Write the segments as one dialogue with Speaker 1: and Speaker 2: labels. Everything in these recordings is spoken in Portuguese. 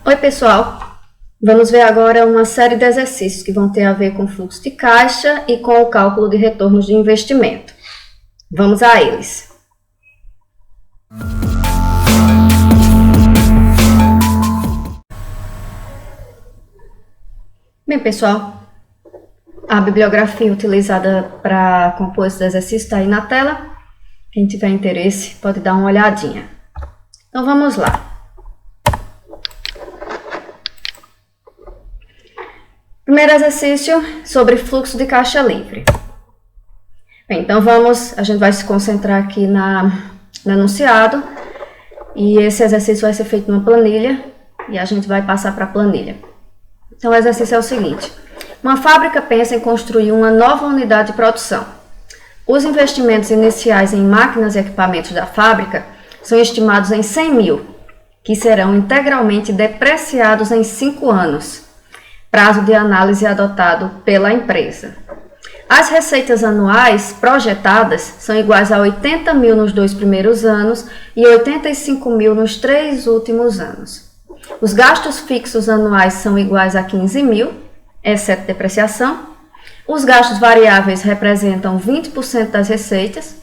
Speaker 1: Oi pessoal, vamos ver agora uma série de exercícios que vão ter a ver com fluxo de caixa e com o cálculo de retornos de investimento. Vamos a eles. Bem pessoal, a bibliografia utilizada para compor esse exercício está aí na tela. Quem tiver interesse pode dar uma olhadinha. Então vamos lá. Primeiro exercício sobre fluxo de caixa livre. Bem, então a gente vai se concentrar aqui no enunciado e esse exercício vai ser feito numa planilha e a gente vai passar para a planilha. Então o exercício é o seguinte: uma fábrica pensa em construir uma nova unidade de produção. Os investimentos iniciais em máquinas e equipamentos da fábrica são estimados em 100 mil, que serão integralmente depreciados em 5 anos. Prazo de análise adotado pela empresa. As receitas anuais projetadas são iguais a 80 mil nos 2 primeiros anos e 85 mil nos 3 últimos anos. Os gastos fixos anuais são iguais a 15 mil, exceto depreciação. Os gastos variáveis representam 20% das receitas.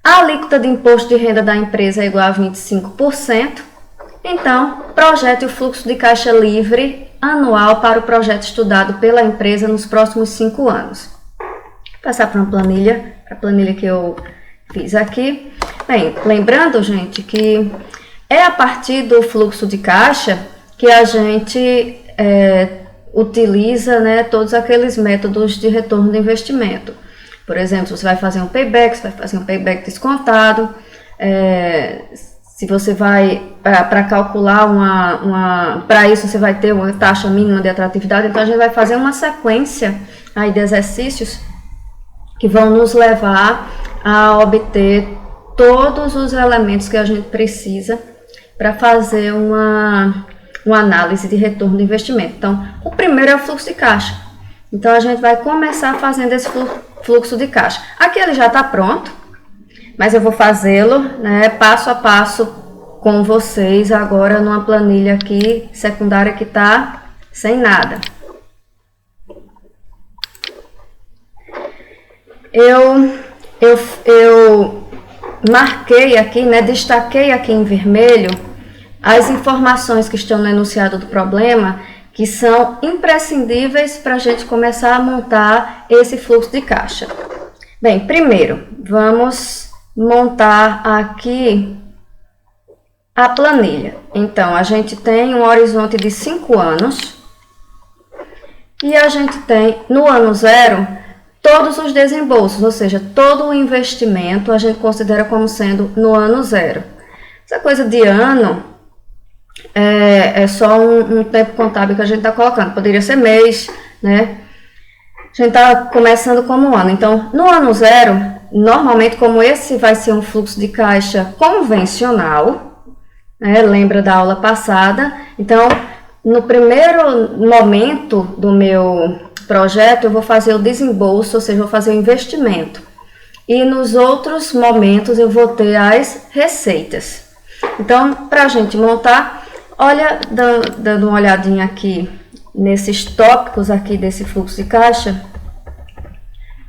Speaker 1: A alíquota de imposto de renda da empresa é igual a 25%. Então, projete o fluxo de caixa livre anual para o projeto estudado pela empresa nos próximos 5 anos. Vou passar para uma planilha, a planilha que eu fiz aqui. Bem, lembrando, gente, que é a partir do fluxo de caixa que a gente utiliza, né, todos aqueles métodos de retorno de investimento. Por exemplo, você vai fazer um payback descontado. Se você vai, para calcular para isso você vai ter uma taxa mínima de atratividade, então a gente vai fazer uma sequência aí de exercícios que vão nos levar a obter todos os elementos que a gente precisa para fazer uma análise de retorno de investimento. Então, o primeiro é o fluxo de caixa. Então, a gente vai começar fazendo esse fluxo de caixa. Aqui ele já está pronto, mas eu vou fazê-lo, né, passo a passo com vocês agora numa planilha aqui secundária que está sem nada. Eu marquei aqui, né, destaquei aqui em vermelho as informações que estão no enunciado do problema, que são imprescindíveis para a gente começar a montar esse fluxo de caixa. Bem, primeiro, vamos montar aqui a planilha. Então, a gente tem um horizonte de 5 anos e a gente tem, no ano 0, todos os desembolsos, ou seja, todo o investimento a gente considera como sendo no ano 0. Essa coisa de ano é só um tempo contábil que a gente está colocando, poderia ser mês, né? A gente está começando como ano. Então, no ano 0, normalmente, como esse vai ser um fluxo de caixa convencional, né, lembra da aula passada, então, no primeiro momento do meu projeto, eu vou fazer o desembolso, ou seja, vou fazer o investimento. E nos outros momentos, eu vou ter as receitas. Então, para a gente montar, olha, dando uma olhadinha aqui nesses tópicos aqui desse fluxo de caixa,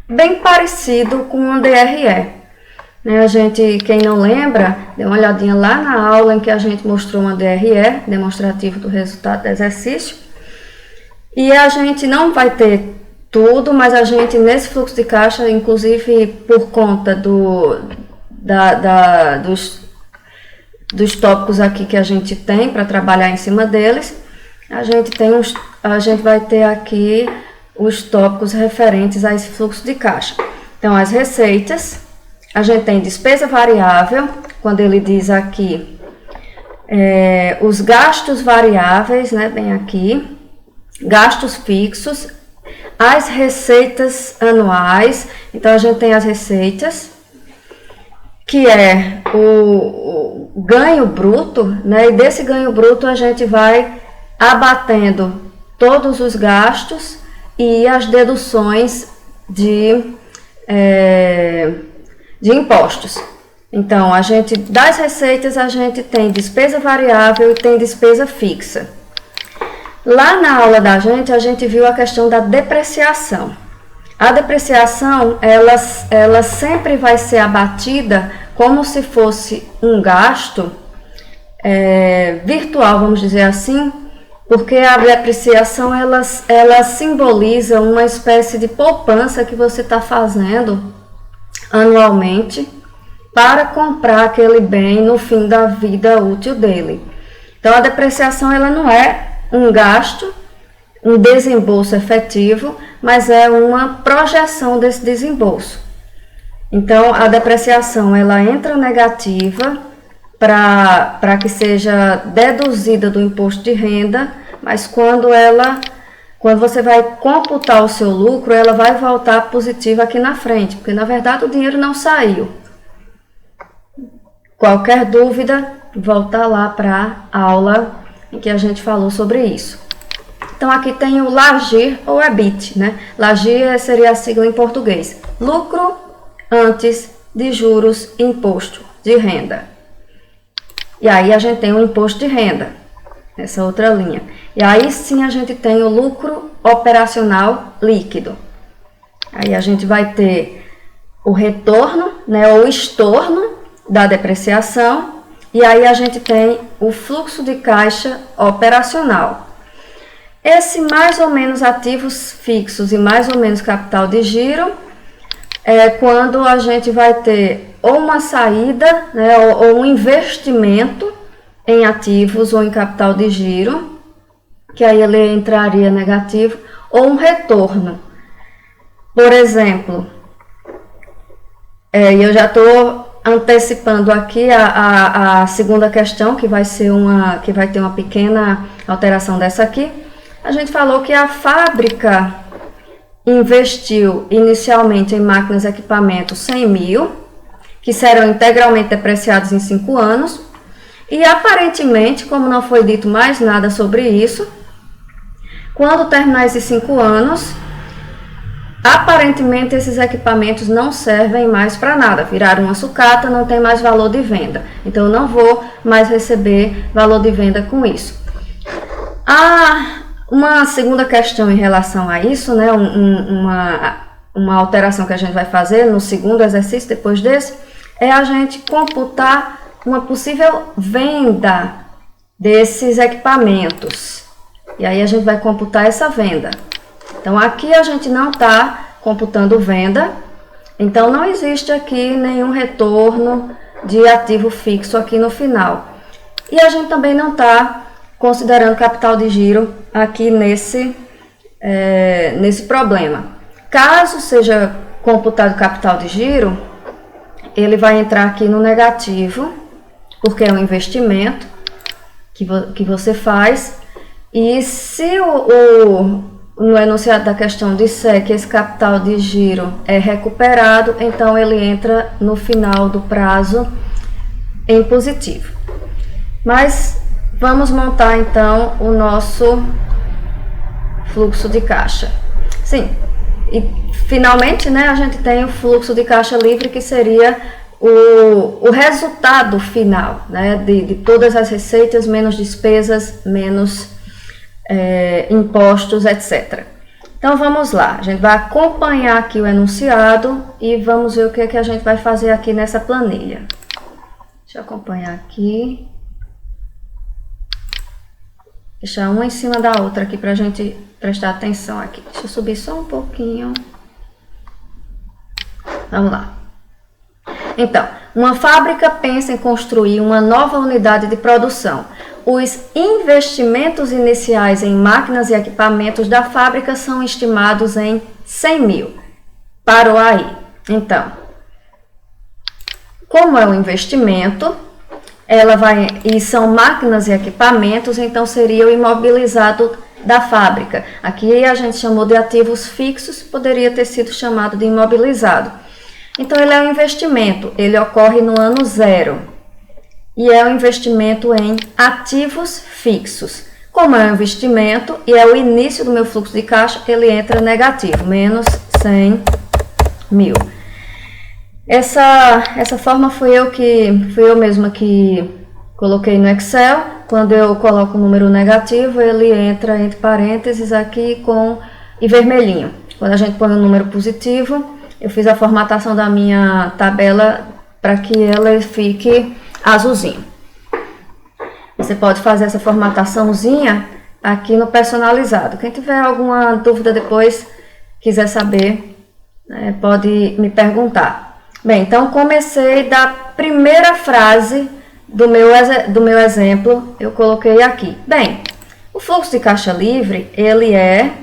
Speaker 1: bem parecido com um DRE. A gente, quem não lembra, dê uma olhadinha lá na aula em que a gente mostrou uma DRE, demonstrativo do resultado do exercício. E a gente não vai ter tudo, mas a gente, nesse fluxo de caixa, inclusive por conta dos tópicos aqui que a gente tem para trabalhar em cima deles, a gente vai ter aqui os tópicos referentes a esse fluxo de caixa. Então, as receitas, a gente tem despesa variável, quando ele diz aqui os gastos variáveis, né, bem aqui, gastos fixos, as receitas anuais. Então, a gente tem as receitas, que é o ganho bruto, né, e desse ganho bruto a gente vai abatendo todos os gastos e as deduções de impostos. Então, das receitas a gente tem despesa variável e tem despesa fixa. Lá na aula da gente, a gente viu a questão da depreciação. A depreciação, ela sempre vai ser abatida como se fosse um gasto virtual, vamos dizer assim, porque a depreciação, ela simboliza uma espécie de poupança que você está fazendo anualmente para comprar aquele bem no fim da vida útil dele. Então, a depreciação, ela não é um gasto, um desembolso efetivo, mas é uma projeção desse desembolso. Então, a depreciação, ela entra negativa para que seja deduzida do imposto de renda, mas quando você vai computar o seu lucro, ela vai voltar positiva aqui na frente, porque na verdade o dinheiro não saiu. Qualquer dúvida, volta lá para a aula em que a gente falou sobre isso. Então aqui tem o LAGIR ou EBIT, né? LAGIR seria a sigla em português. Lucro antes de juros e imposto de renda. E aí a gente tem o imposto de renda, essa outra linha. E aí sim a gente tem o lucro operacional líquido. Aí a gente vai ter o retorno, né, ou estorno da depreciação. E aí a gente tem o fluxo de caixa operacional. Esse mais ou menos ativos fixos e mais ou menos capital de giro é quando a gente vai ter ou uma saída, né, ou um investimento em ativos ou em capital de giro, que aí ele entraria negativo, ou um retorno. Por exemplo, eu já estou antecipando aqui a segunda questão, que vai ter uma pequena alteração dessa aqui. A gente falou que a fábrica investiu inicialmente em máquinas e equipamentos 100 mil, que serão integralmente depreciados em 5 anos, e aparentemente, como não foi dito mais nada sobre isso, quando terminar esses 5 anos, aparentemente esses equipamentos não servem mais para nada, viraram uma sucata, não tem mais valor de venda, então eu não vou mais receber valor de venda com isso. Uma segunda questão em relação a isso, né, uma alteração que a gente vai fazer no segundo exercício, depois desse, é a gente computar uma possível venda desses equipamentos. E aí a gente vai computar essa venda. Então aqui a gente não está computando venda, então não existe aqui nenhum retorno de ativo fixo aqui no final. E a gente também não está considerando capital de giro aqui nesse problema. Caso seja computado capital de giro, ele vai entrar aqui no negativo, porque é um investimento que você faz, e se no enunciado da questão disser que esse capital de giro é recuperado, então ele entra no final do prazo em positivo. Mas vamos montar então o nosso fluxo de caixa. Sim, e finalmente, né, a gente tem o fluxo de caixa livre, que seria o resultado final, né, de todas as receitas, menos despesas, menos impostos, etc. Então vamos lá, a gente vai acompanhar aqui o enunciado e vamos ver o que a gente vai fazer aqui nessa planilha. Deixa eu acompanhar aqui. Deixar uma em cima da outra aqui para a gente prestar atenção aqui. Deixa eu subir só um pouquinho. Vamos lá. Então, uma fábrica pensa em construir uma nova unidade de produção. Os investimentos iniciais em máquinas e equipamentos da fábrica são estimados em 100 mil. Parou aí. Então, como é um investimento, e são máquinas e equipamentos, então seria o imobilizado da fábrica. Aqui a gente chamou de ativos fixos, poderia ter sido chamado de imobilizado. Então ele é um investimento, ele ocorre no ano 0 e é um investimento em ativos fixos. Como é um investimento e é o início do meu fluxo de caixa, ele entra negativo, menos 100 mil. Essa forma fui eu mesma que coloquei no Excel, quando eu coloco o número negativo, ele entra entre parênteses aqui e vermelhinho. Quando a gente põe um número positivo, eu fiz a formatação da minha tabela para que ela fique azulzinho. Você pode fazer essa formataçãozinha aqui no personalizado. Quem tiver alguma dúvida depois, quiser saber, pode me perguntar. Bem, então comecei da primeira frase do meu exemplo, eu coloquei aqui. Bem, o fluxo de caixa livre, ele é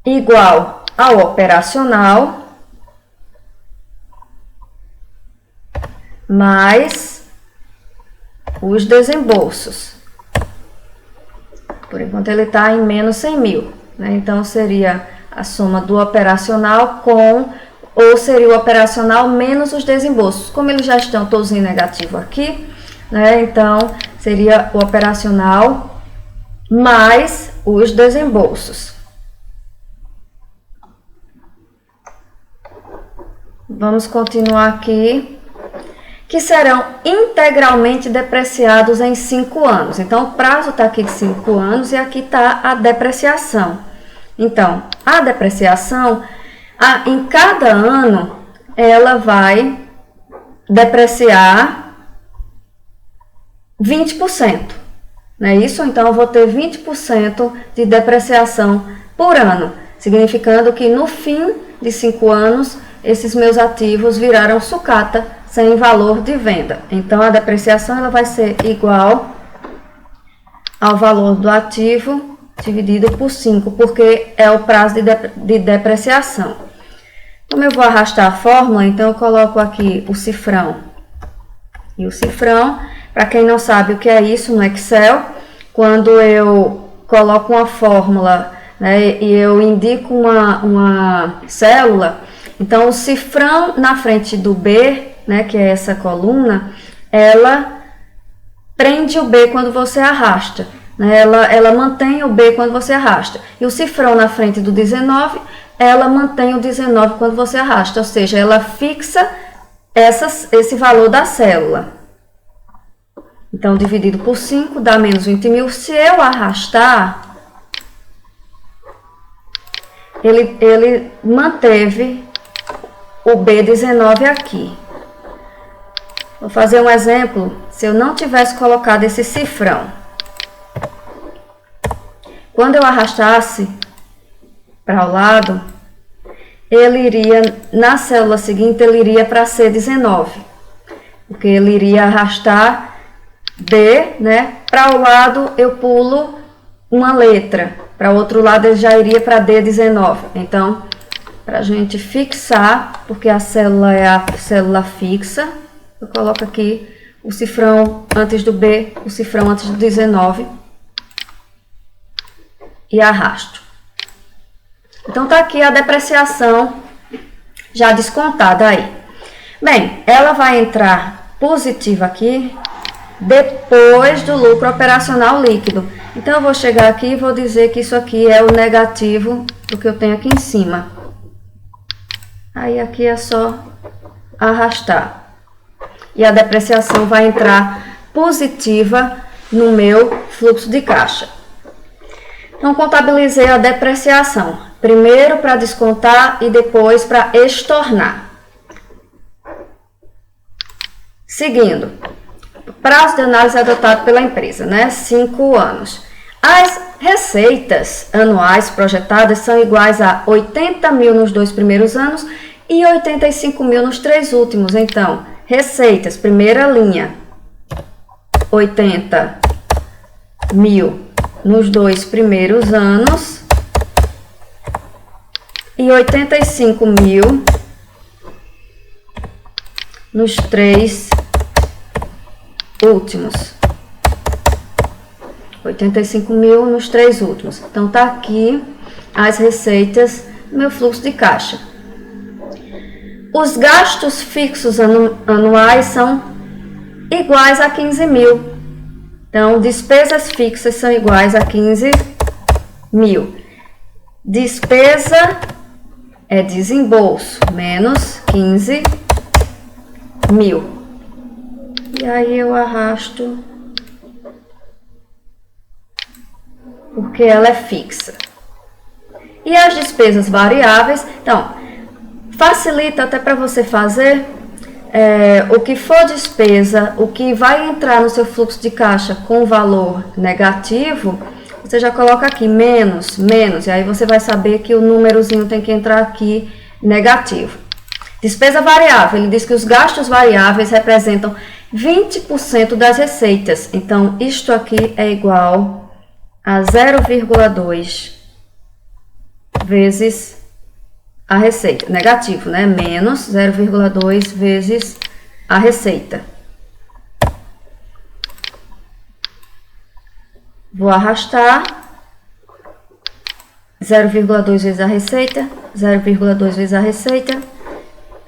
Speaker 1: igual ao operacional mais os desembolsos. Por enquanto ele está em menos 100 mil, né? Então seria a soma do operacional ou seria o operacional menos os desembolsos. Como eles já estão todos em negativo aqui, né? Então seria o operacional mais os desembolsos. Vamos continuar aqui. Que serão integralmente depreciados em 5 anos. Então, o prazo está aqui de 5 anos e aqui está a depreciação. Então, a depreciação, em cada ano, ela vai depreciar 20%. Não é isso? Então, eu vou ter 20% de depreciação por ano, significando que no fim de 5 anos, esses meus ativos viraram sucata, sem valor de venda. Então, a depreciação ela vai ser igual ao valor do ativo dividido por 5, porque é o prazo de depreciação. Como eu vou arrastar a fórmula, então eu coloco aqui o cifrão e o cifrão. Para quem não sabe o que é isso no Excel, quando eu coloco uma fórmula, né, e eu indico uma célula, então o cifrão na frente do B, né, que é essa coluna, ela prende o B quando você arrasta, né, ela mantém o B quando você arrasta. E o cifrão na frente do 19, ela mantém o 19 quando você arrasta, ou seja, ela fixa esse valor da célula. Então, dividido por 5 dá menos 20 mil. Se eu arrastar, ele manteve o B19 aqui. Vou fazer um exemplo, se eu não tivesse colocado esse cifrão. Quando eu arrastasse para o lado, ele iria, na célula seguinte, ele iria para C19. Porque ele iria arrastar D, né? Para o lado eu pulo uma letra. Para o outro lado ele já iria para D19. Então, para a gente fixar, porque a célula é a célula fixa, eu coloco aqui o cifrão antes do B, o cifrão antes do 19 e arrasto. Então, tá aqui a depreciação já descontada aí. Bem, ela vai entrar positiva aqui depois do lucro operacional líquido. Então, eu vou chegar aqui e vou dizer que isso aqui é o negativo do que eu tenho aqui em cima. Aí, aqui é só arrastar. E a depreciação vai entrar positiva no meu fluxo de caixa. Então, contabilizei a depreciação. Primeiro para descontar e depois para estornar. Seguindo. Prazo de análise adotado pela empresa, né? 5 anos. As receitas anuais projetadas são iguais a 80 mil nos 2 primeiros anos e 85 mil nos 3 últimos. Então, receitas, primeira linha, 80 mil nos 2 primeiros anos e 85 mil nos 3 últimos. 85 mil nos 3 últimos. Então, tá aqui as receitas do meu fluxo de caixa. Os gastos fixos anuais são iguais a 15 mil. Então, despesas fixas são iguais a 15 mil. Despesa é desembolso, menos 15 mil. E aí eu arrasto, porque ela é fixa. E as despesas variáveis, então, facilita até para você fazer o que for despesa, o que vai entrar no seu fluxo de caixa com valor negativo, você já coloca aqui menos, e aí você vai saber que o númerozinho tem que entrar aqui negativo. Despesa variável, ele diz que os gastos variáveis representam 20% das receitas. Então, isto aqui é igual a 0,2 vezes a receita. Negativo, né? Menos 0,2 vezes a receita. Vou arrastar 0,2 vezes a receita, 0,2 vezes a receita,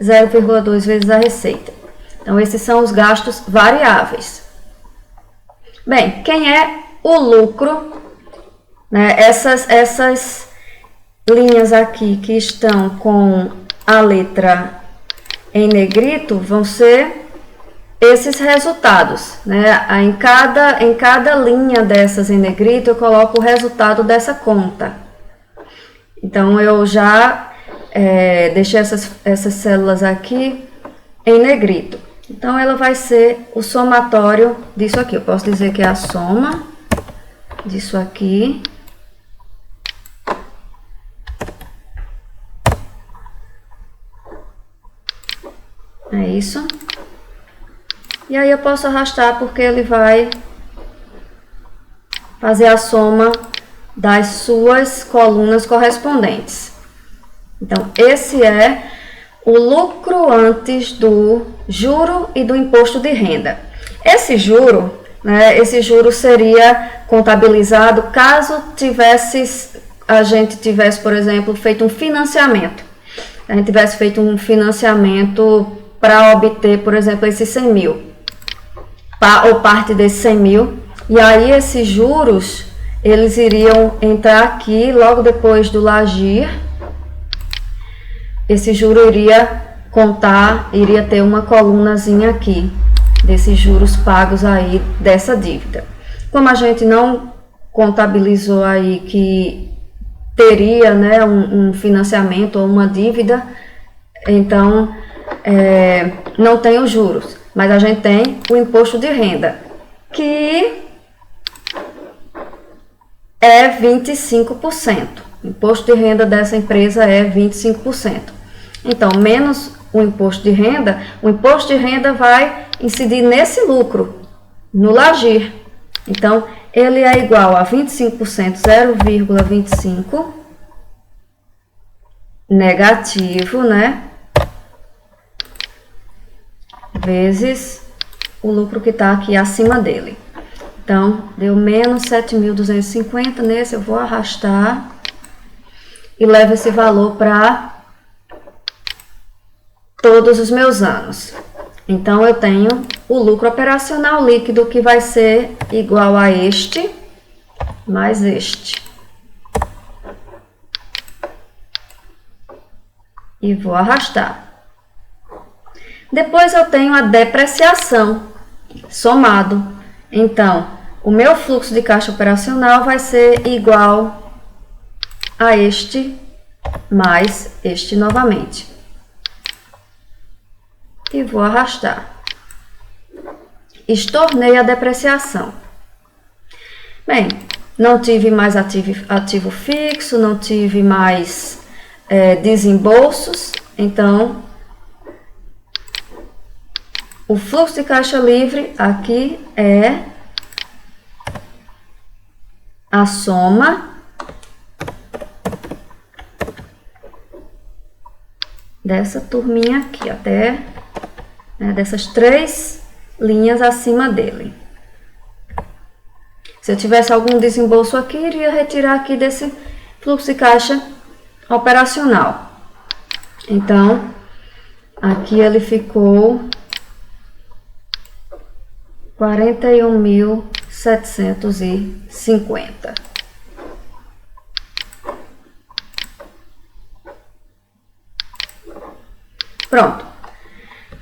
Speaker 1: 0,2 vezes a receita. Então, esses são os gastos variáveis. Bem, quem é o lucro? Né? Essas linhas aqui que estão com a letra em negrito vão ser esses resultados, né? Em cada linha dessas em negrito eu coloco o resultado dessa conta. Então eu já deixei essas células aqui em negrito. Então ela vai ser o somatório disso aqui. Eu posso dizer que é a soma disso aqui é isso. E aí eu posso arrastar porque ele vai fazer a soma das suas colunas correspondentes. Então, esse é o lucro antes do juro e do imposto de renda. Esse juro, né, esse juro seria contabilizado caso a gente tivesse, por exemplo, feito um financiamento. A gente tivesse feito um financiamento para obter, por exemplo, esses 100 mil. Ou parte desses 100 mil, e aí esses juros, eles iriam entrar aqui logo depois do LAGIR. Esse juro iria ter uma colunazinha aqui, desses juros pagos aí dessa dívida. Como a gente não contabilizou aí que teria, né, um financiamento ou uma dívida, então não tem os juros. Mas a gente tem o imposto de renda, que é 25%. O imposto de renda dessa empresa é 25%. Então, menos o imposto de renda vai incidir nesse lucro, no LAGIR. Então, ele é igual a 25%, 0,25, negativo, né? Vezes o lucro que está aqui acima dele. Então, deu menos 7.250. Nesse eu vou arrastar e levo esse valor para todos os meus anos. Então, eu tenho o lucro operacional líquido, que vai ser igual a este mais este. E vou arrastar. Depois eu tenho a depreciação somado. Então, o meu fluxo de caixa operacional vai ser igual a este mais este novamente. E vou arrastar. Estornei a depreciação. Bem, não tive mais ativo fixo, não tive mais desembolsos, então o fluxo de caixa livre aqui é a soma dessa turminha aqui, até dessas 3 linhas acima dele. Se eu tivesse algum desembolso aqui, iria retirar aqui desse fluxo de caixa operacional. Então, aqui ele ficou 41.750. Pronto.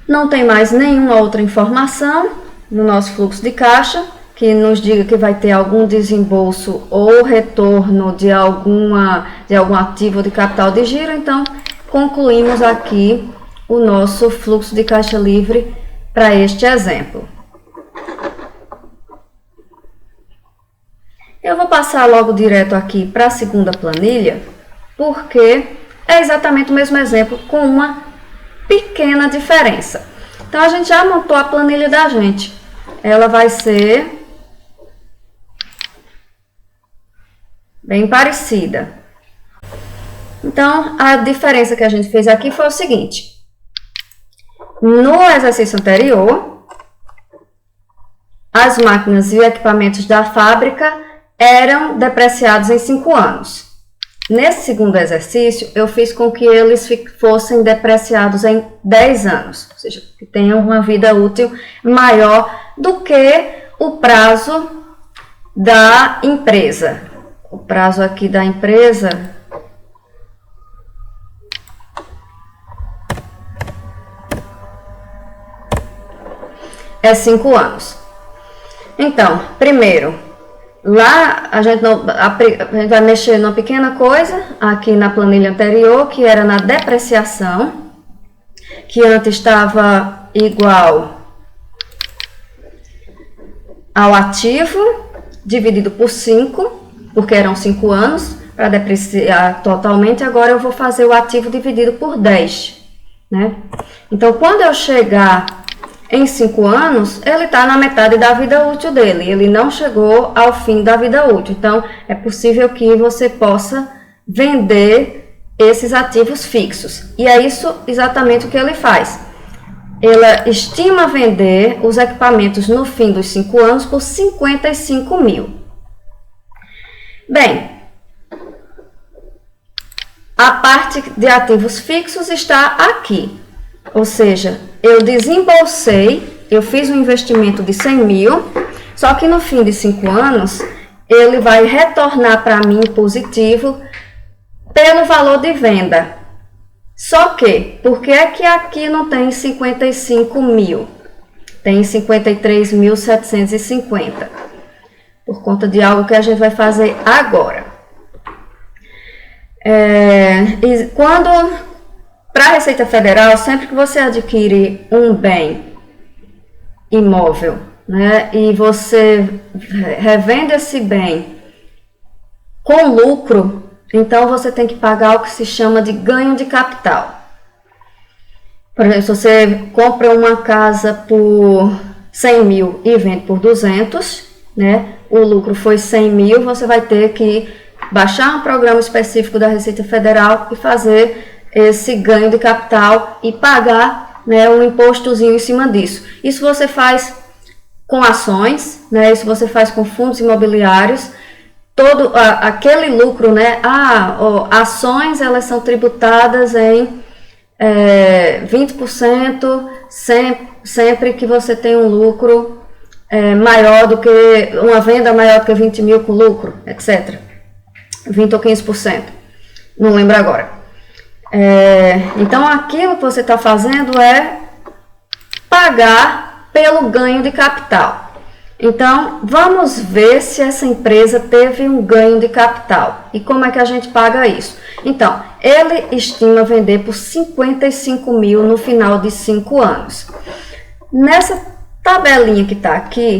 Speaker 1: Não tem mais nenhuma outra informação. no nosso fluxo de caixa, que nos diga que vai ter algum desembolso ou retorno de algum ativo de capital de giro. Então, concluímos aqui o nosso fluxo de caixa livre para este exemplo. Eu vou passar logo direto aqui para a segunda planilha, porque é exatamente o mesmo exemplo com uma pequena diferença. Então, a gente já montou a planilha da gente. Ela vai ser bem parecida. Então, a diferença que a gente fez aqui foi o seguinte. No exercício anterior, as máquinas e equipamentos da fábrica eram depreciados em 5 anos. Nesse segundo exercício, eu fiz com que eles fossem depreciados em 10 anos, ou seja, que tenham uma vida útil maior do que o prazo da empresa. O prazo aqui da empresa é 5 anos. Então, primeiro, lá a gente vai mexer numa pequena coisa aqui na planilha anterior, que era na depreciação, que antes estava igual ao ativo dividido por 5, porque eram 5 anos para depreciar totalmente. Agora eu vou fazer o ativo dividido por 10, né? Então, quando eu chegar em 5 anos, ele está na metade da vida útil dele, ele não chegou ao fim da vida útil. Então, é possível que você possa vender esses ativos fixos. E é isso exatamente o que ele faz. Ela estima vender os equipamentos no fim dos 5 anos por 55 mil. Bem, a parte de ativos fixos está aqui. Ou seja, eu desembolsei, eu fiz um investimento de 100 mil, só que no fim de 5 anos, ele vai retornar para mim positivo pelo valor de venda. Só que, por que é que aqui não tem 55 mil? Tem 53.750. Por conta de algo que a gente vai fazer agora. Para a Receita Federal, sempre que você adquire um bem imóvel, né, e você revende esse bem com lucro, então você tem que pagar o que se chama de ganho de capital. Por exemplo, se você compra uma casa por 100 mil e vende por 200, né, o lucro foi 100 mil, você vai ter que baixar um programa específico da Receita Federal e fazer esse ganho de capital e pagar, né, um impostozinho em cima disso. Isso você faz com ações, né, isso você faz com fundos imobiliários, todo aquele lucro, né, ações elas são tributadas em 20% sempre que você tem um lucro maior do que, uma venda maior do que 20 mil com lucro, etc. 20 ou 15%, não lembro agora. Então, aquilo que você está fazendo é pagar pelo ganho de capital. Então, vamos ver se essa empresa teve um ganho de capital. E como é que a gente paga isso? Então, ele estima vender por 55 mil no final de 5 anos. Nessa tabelinha que está aqui,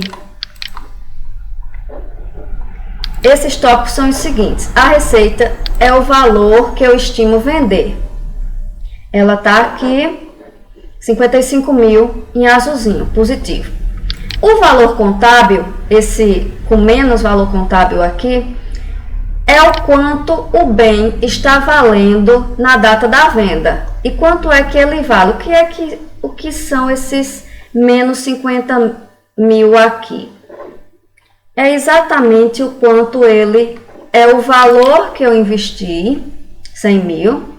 Speaker 1: esses tópicos são os seguintes. A receita é o valor que eu estimo vender. Ela está aqui, 55 mil em azulzinho, positivo. O valor contábil, esse com menos valor contábil aqui, é o quanto o bem está valendo na data da venda. E quanto é que ele vale? O que são esses menos 50 mil aqui? É exatamente o quanto ele é o valor que eu investi, 100 mil,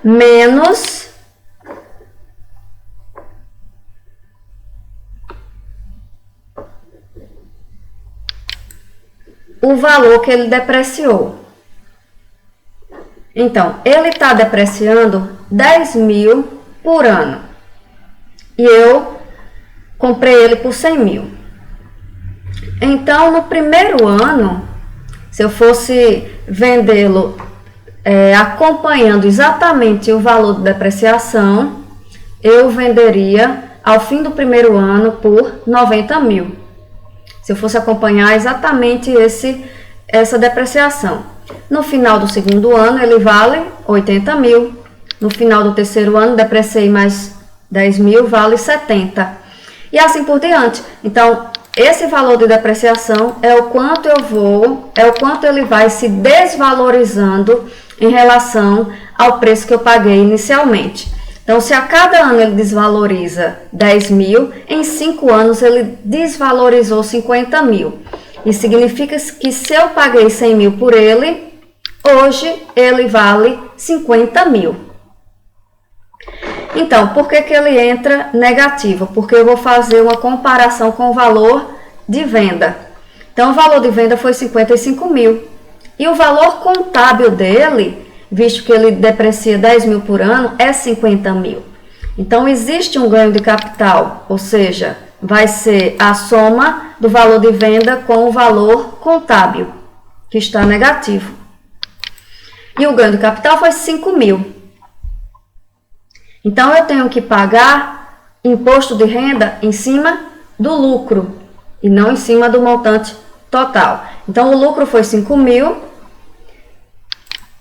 Speaker 1: menos o valor que ele depreciou. Então, ele está depreciando 10 mil por ano. E eu comprei ele por 100 mil. Então, no primeiro ano, se eu fosse vendê-lo acompanhando exatamente o valor de depreciação, eu venderia ao fim do primeiro ano por 90 mil. Se eu fosse acompanhar exatamente essa depreciação. No final do segundo ano, ele vale 80 mil. No final do terceiro ano, depreciei mais 10 mil, vale 70. E assim por diante. Então, esse valor de depreciação é o quanto ele vai se desvalorizando em relação ao preço que eu paguei inicialmente. Então, se a cada ano ele desvaloriza 10 mil, em 5 anos ele desvalorizou 50 mil. Isso significa que se eu paguei 100 mil por ele, hoje ele vale 50 mil. Então, por que ele entra negativo? Porque eu vou fazer uma comparação com o valor de venda. Então, o valor de venda foi 55 mil. E o valor contábil dele, visto que ele deprecia 10 mil por ano, é 50 mil. Então, existe um ganho de capital, ou seja, vai ser a soma do valor de venda com o valor contábil, que está negativo. E o ganho de capital foi 5 mil. Então, eu tenho que pagar imposto de renda em cima do lucro e não em cima do montante total. Então, o lucro foi 5 mil.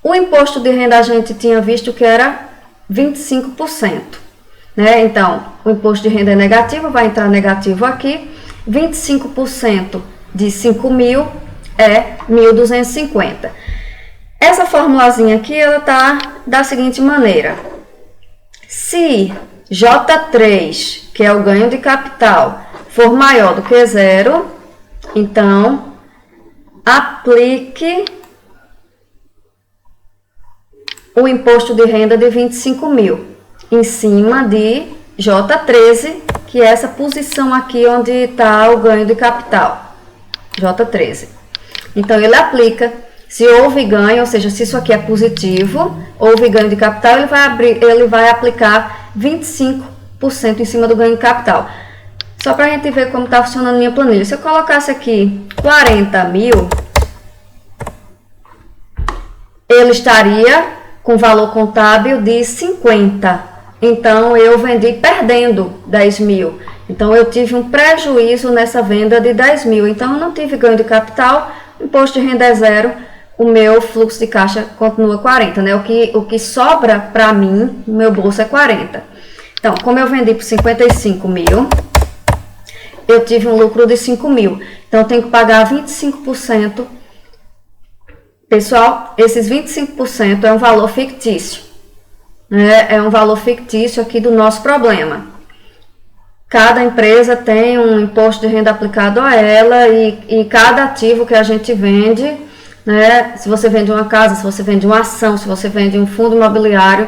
Speaker 1: O imposto de renda a gente tinha visto que era 25%. Né? Então, o imposto de renda é negativo, vai entrar negativo aqui. 25% de 5 mil é 1.250. Essa formulazinha aqui, ela tá da seguinte maneira. Se J3, que é o ganho de capital, for maior do que zero, então aplique o imposto de renda de 25 mil em cima de J13, que é essa posição aqui onde está o ganho de capital, J13. Então, ele aplica, se houve ganho, ou seja, se isso aqui é positivo, houve ganho de capital, ele vai aplicar 25% em cima do ganho de capital. Só para a gente ver como está funcionando a minha planilha. Se eu colocasse aqui 40 mil, ele estaria com valor contábil de 50. Então, eu vendi perdendo 10 mil. Então, eu tive um prejuízo nessa venda de 10 mil. Então, eu não tive ganho de capital, imposto de renda é zero, o meu fluxo de caixa continua 40, né? O que sobra para mim, no meu bolso, é 40. Então, como eu vendi por 55 mil, eu tive um lucro de 5 mil. Então, eu tenho que pagar 25%. Pessoal, esses 25% é um valor fictício. Né? É um valor fictício aqui do nosso problema. Cada empresa tem um imposto de renda aplicado a ela e cada ativo que a gente vende, né? Se você vende uma casa, se você vende uma ação, se você vende um fundo imobiliário,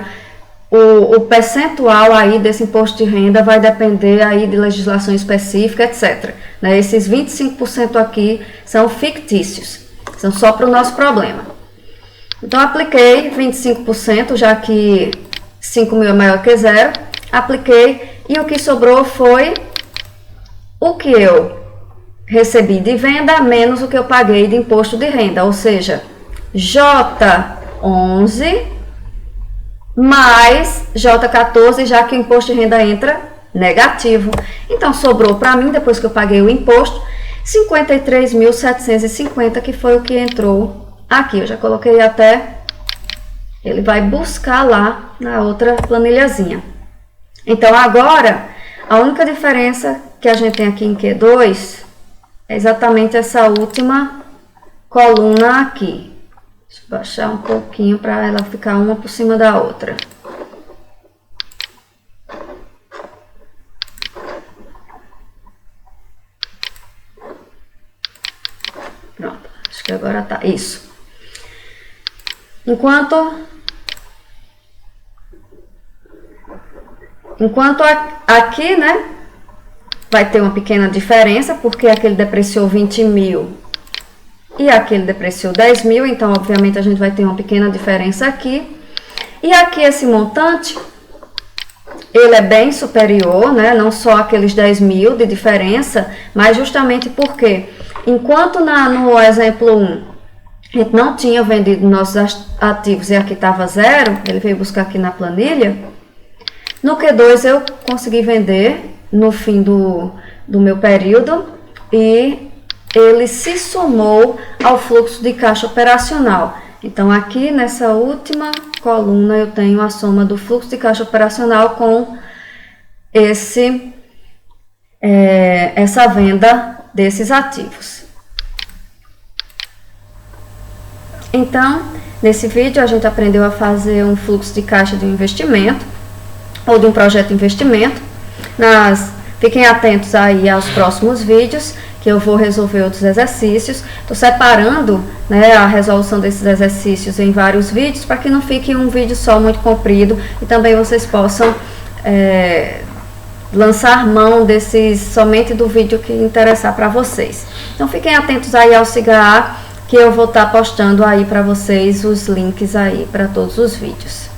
Speaker 1: o percentual aí desse imposto de renda vai depender aí de legislação específica, etc. Né? Esses 25% aqui são fictícios, são só para o nosso problema. Então, apliquei 25%, já que 5 mil é maior que zero, apliquei e o que sobrou foi o que eu recebi de venda menos o que eu paguei de imposto de renda, ou seja, J11 mais J14, já que o imposto de renda entra negativo. Então, sobrou para mim, depois que eu paguei o imposto, 53.750, que foi o que entrou aqui. Eu já coloquei até, ele vai buscar lá na outra planilhazinha. Então, agora, a única diferença que a gente tem aqui em Q2 é exatamente essa última coluna aqui. Deixa eu baixar um pouquinho para ela ficar uma por cima da outra. Pronto, acho que agora tá. Isso. Enquanto aqui, né, vai ter uma pequena diferença, porque aquele depreciou 20 mil e aquele depreciou 10 mil, então, obviamente, a gente vai ter uma pequena diferença aqui. E aqui, esse montante, ele é bem superior, né? Não só aqueles 10 mil de diferença, mas justamente porque, enquanto no exemplo 1, a gente não tinha vendido nossos ativos e aqui estava zero, ele veio buscar aqui na planilha, no Q2 eu consegui vender no fim do meu período e ele se somou ao fluxo de caixa operacional. Então, aqui nessa última coluna eu tenho a soma do fluxo de caixa operacional com essa venda desses ativos. Então, nesse vídeo a gente aprendeu a fazer um fluxo de caixa de um investimento ou de um projeto de investimento. Fiquem atentos aí aos próximos vídeos, que eu vou resolver outros exercícios. Estou separando, né, a resolução desses exercícios em vários vídeos, para que não fique um vídeo só muito comprido e também vocês possam lançar mão somente do vídeo que interessar para vocês. Então fiquem atentos aí ao SIGA, que eu vou estar postando aí para vocês os links aí para todos os vídeos.